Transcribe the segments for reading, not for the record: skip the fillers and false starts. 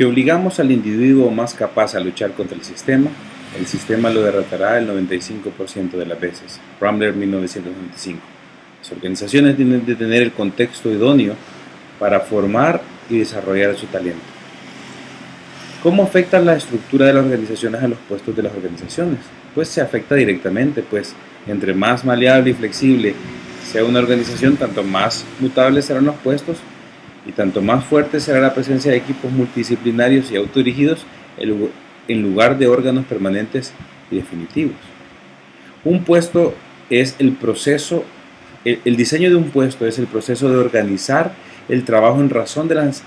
Si obligamos al individuo más capaz a luchar contra el sistema lo derrotará el 95% de las veces. Rambler, 1995. Las organizaciones tienen que tener el contexto idóneo para formar y desarrollar su talento. ¿Cómo afecta la estructura de las organizaciones a los puestos de las organizaciones? Pues se afecta directamente, pues entre más maleable y flexible sea una organización, tanto más mutables serán los puestos y tanto más fuerte será la presencia de equipos multidisciplinarios y autodirigidos en lugar de órganos permanentes y definitivos. Un puesto es el proceso, el diseño de un puesto es el proceso de organizar el trabajo en razón de las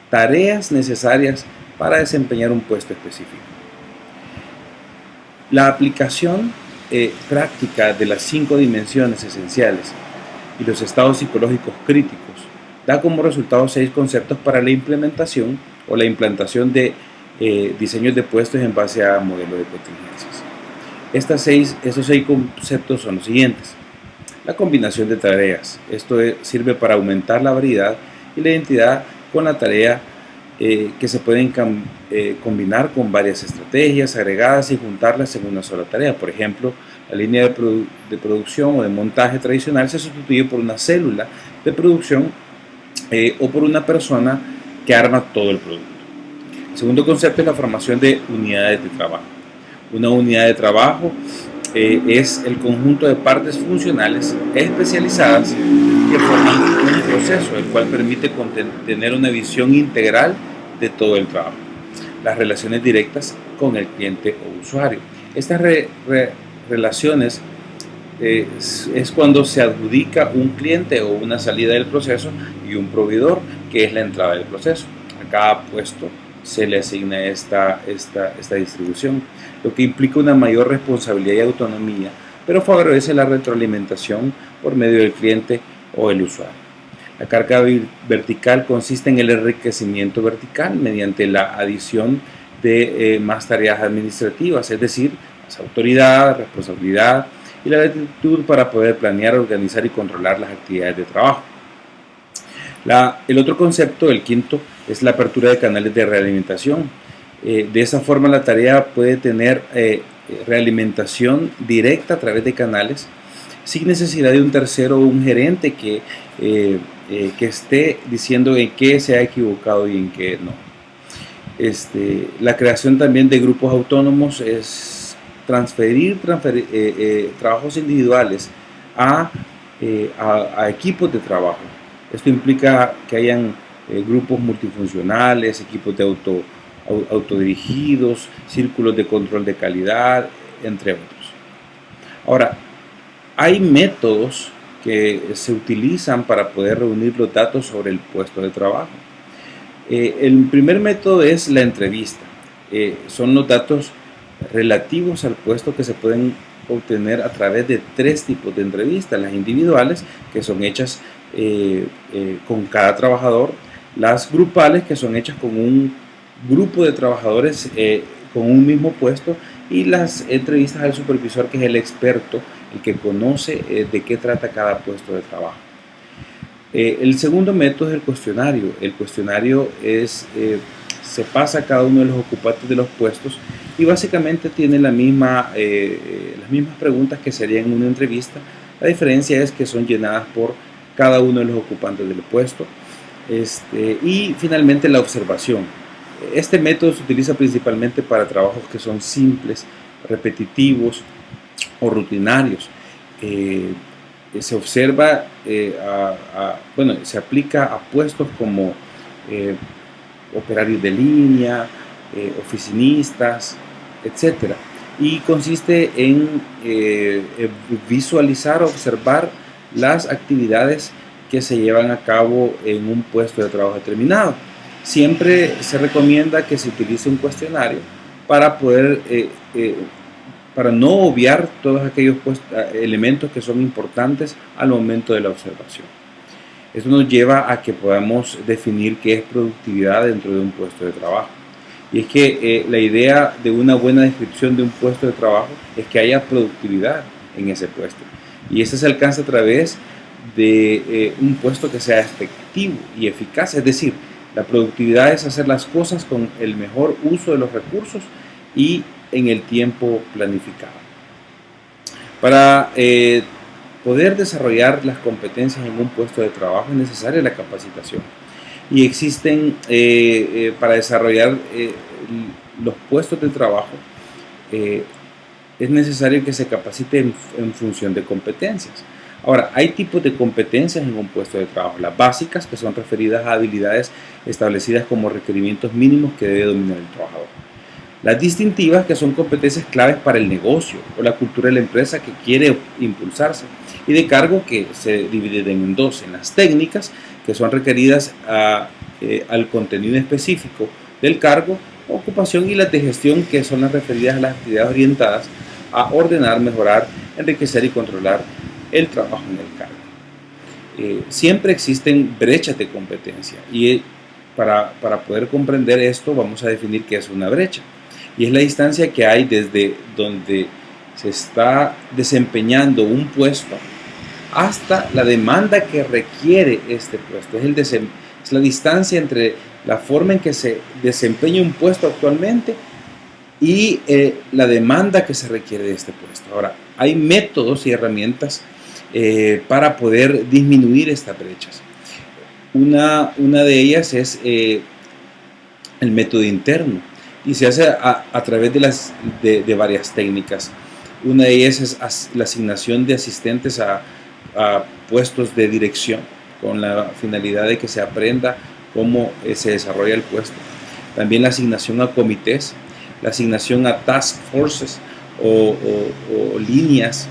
tareas necesarias para desempeñar un puesto específico. La aplicación práctica de las 5 dimensiones esenciales y los estados psicológicos críticos da como resultado 6 conceptos para la implementación o la implantación de diseños de puestos en base a modelos de contingencias. Estos 6 conceptos son los siguientes. La combinación de tareas. Esto sirve para aumentar la variedad y la identidad con la tarea que se pueden combinar con varias estrategias agregadas y juntarlas en una sola tarea. Por ejemplo, la línea de producción o de montaje tradicional se sustituye por una célula de producción o por una persona que arma todo el producto. El segundo concepto es la formación de unidades de trabajo. Una unidad de trabajo es el conjunto de partes funcionales especializadas que forman un proceso, el cual permite tener una visión integral de todo el trabajo. Las relaciones directas con el cliente o usuario. Estas relaciones es cuando se adjudica un cliente o una salida del proceso y un proveedor, que es la entrada del proceso. A cada puesto se le asigna esta distribución, lo que implica una mayor responsabilidad y autonomía, pero favorece la retroalimentación por medio del cliente o el usuario. La carga vertical consiste en el enriquecimiento vertical mediante la adición de más tareas administrativas, es decir, más autoridad, responsabilidad y la latitud para poder planear, organizar y controlar las actividades de trabajo. El otro concepto, el quinto, es la apertura de canales de realimentación. De esa forma la tarea puede tener realimentación directa a través de canales sin necesidad de un tercero o un gerente que esté diciendo en qué se ha equivocado y en qué no. La creación también de grupos autónomos es transferir trabajos individuales a equipos de trabajo. Esto implica que hayan grupos multifuncionales, equipos de autodirigidos, círculos de control de calidad, entre otros. Ahora, hay métodos que se utilizan para poder reunir los datos sobre el puesto de trabajo. El primer método es la entrevista. Son los datos relativos al puesto que se pueden obtener a través de 3 tipos de entrevistas: las individuales, que son hechas con cada trabajador; las grupales, que son hechas con un grupo de trabajadores con un mismo puesto; y las entrevistas al supervisor, que es el experto, el que conoce de qué trata cada puesto de trabajo. El segundo método es el cuestionario. El cuestionario se pasa a cada uno de los ocupantes de los puestos y básicamente tiene las mismas preguntas que serían en una entrevista. La diferencia es que son llenadas por cada uno de los ocupantes del puesto. Y finalmente la observación. Este método se utiliza principalmente para trabajos que son simples, repetitivos o rutinarios. Se observa, se aplica a puestos como operarios de línea, oficinistas, etc. Y consiste en visualizar, observar las actividades que se llevan a cabo en un puesto de trabajo determinado. Siempre se recomienda que se utilice un cuestionario para poder para no obviar todos aquellos elementos que son importantes al momento de la observación. Esto nos lleva a que podamos definir qué es productividad dentro de un puesto de trabajo. Y es que la idea de una buena descripción de un puesto de trabajo es que haya productividad en ese puesto. Y eso se alcanza a través de un puesto que sea efectivo y eficaz, es decir, La productividad es hacer las cosas con el mejor uso de los recursos y en el tiempo planificado. Para poder desarrollar las competencias en un puesto de trabajo es necesaria la capacitación. Y existen, para desarrollar los puestos de trabajo, es necesario que se capacite en función de competencias. Ahora, hay tipos de competencias en un puesto de trabajo. Las básicas, que son referidas a habilidades establecidas como requerimientos mínimos que debe dominar el trabajador. Las distintivas, que son competencias claves para el negocio o la cultura de la empresa que quiere impulsarse. Y de cargo, que se dividen en dos: en las técnicas, que son requeridas al contenido específico del cargo o ocupación, y las de gestión, que son las referidas a las actividades orientadas a ordenar, mejorar, enriquecer y controlar el trabajo en el cargo. Siempre existen brechas de competencia, y para poder comprender esto vamos a definir qué es una brecha. Y es la distancia que hay desde donde se está desempeñando un puesto hasta la demanda que requiere este puesto. Es la distancia entre la forma en que se desempeña un puesto actualmente y la demanda que se requiere de este puesto. Ahora, hay métodos y herramientas para poder disminuir estas brechas. Una de ellas es el método interno, y se hace a través de varias técnicas. Una de ellas es la asignación de asistentes a puestos de dirección, con la finalidad de que se aprenda cómo se desarrolla el puesto. También la asignación a comités, la asignación a task forces o líneas,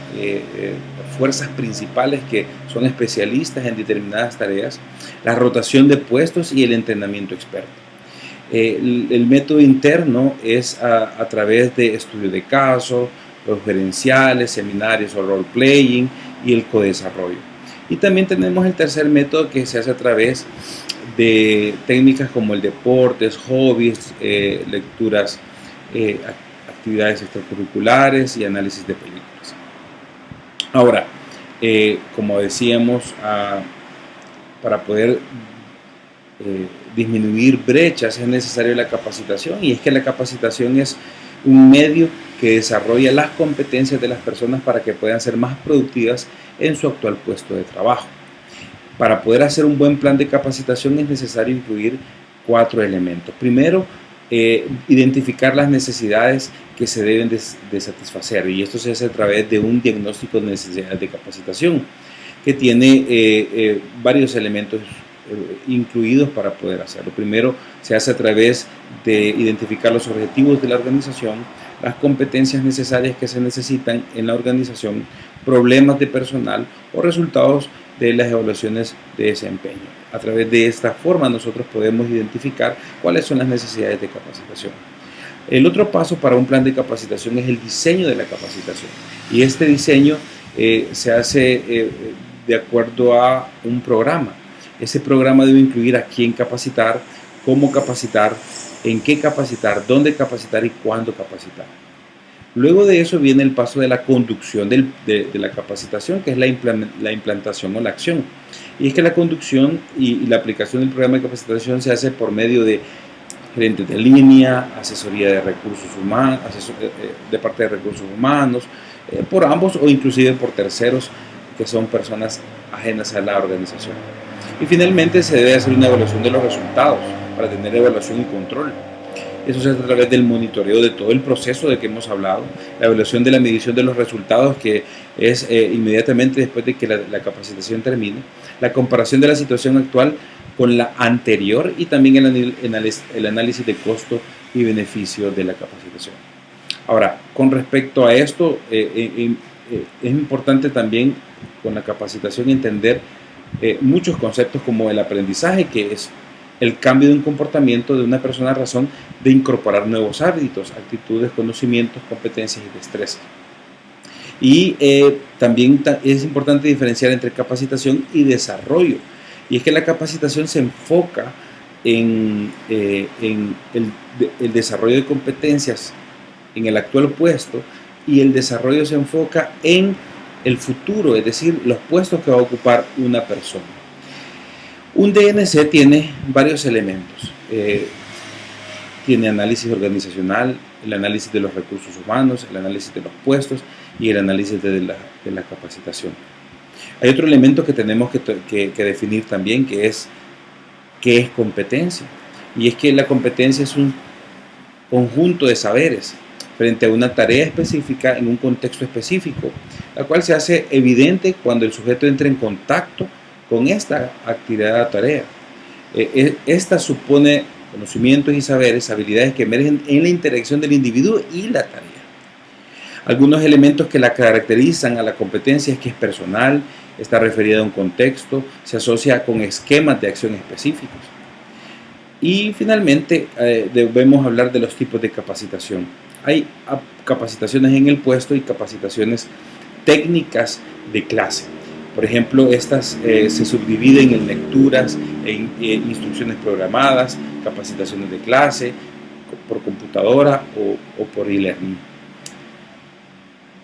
fuerzas principales que son especialistas en determinadas tareas, la rotación de puestos y el entrenamiento experto. El método interno es a través de estudio de caso, los gerenciales, seminarios o role-playing y el codesarrollo. Y también tenemos el tercer método, que se hace a través de técnicas como el deportes, hobbies, lecturas, actividades extracurriculares y análisis de películas. Ahora, como decíamos, para poder disminuir brechas es necesaria la capacitación, y es que la capacitación es un medio que desarrolla las competencias de las personas para que puedan ser más productivas en su actual puesto de trabajo. Para poder hacer un buen plan de capacitación es necesario incluir 4 elementos. Primero, identificar las necesidades que se deben de satisfacer, y esto se hace a través de un diagnóstico de necesidades de capacitación que tiene varios elementos incluidos para poder hacerlo. Primero, se hace a través de identificar los objetivos de la organización, las competencias necesarias que se necesitan en la organización, problemas de personal o resultados de las evaluaciones de desempeño. A través de esta forma nosotros podemos identificar cuáles son las necesidades de capacitación. El otro paso para un plan de capacitación es el diseño de la capacitación, y este diseño se hace de acuerdo a un programa. Ese programa debe incluir a quién capacitar, cómo capacitar, en qué capacitar, dónde capacitar y cuándo capacitar. Luego de eso viene el paso de la conducción de la capacitación, que es la implantación o la acción. Y es que la conducción y la aplicación del programa de capacitación se hace por medio de gerentes de línea, asesoría de recursos humanos, de parte de recursos humanos, por ambos o inclusive por terceros que son personas ajenas a la organización. Y finalmente se debe hacer una evaluación de los resultados para tener evaluación y control. Eso se hace a través del monitoreo de todo el proceso de que hemos hablado, la evaluación de la medición de los resultados, que es inmediatamente después de que la capacitación termine, la comparación de la situación actual con la anterior, y también el análisis de costo y beneficio de la capacitación. Ahora, con respecto a esto, es importante también con la capacitación entender muchos conceptos como el aprendizaje, que es el cambio de un comportamiento de una persona a razón de incorporar nuevos hábitos, actitudes, conocimientos, competencias y destrezas. Y también es importante diferenciar entre capacitación y desarrollo. Y es que la capacitación se enfoca en el desarrollo de competencias en el actual puesto, y el desarrollo se enfoca en el futuro, es decir, los puestos que va a ocupar una persona. Un DNC tiene varios elementos. Tiene análisis organizacional, el análisis de los recursos humanos, el análisis de los puestos y el análisis de la capacitación. Hay otro elemento que tenemos que definir también, que es qué es competencia. Y es que la competencia es un conjunto de saberes frente a una tarea específica en un contexto específico, la cual se hace evidente cuando el sujeto entra en contacto con esta actividad o tarea. Esta supone conocimientos y saberes, habilidades que emergen en la interacción del individuo y la tarea. Algunos elementos que la caracterizan a la competencia es que es personal, está referida a un contexto, se asocia con esquemas de acción específicos. Y finalmente debemos hablar de los tipos de capacitación. Hay capacitaciones en el puesto y capacitaciones técnicas de clase. Por ejemplo, estas se subdividen en lecturas, en instrucciones programadas, capacitaciones de clase, por computadora o por e-learning.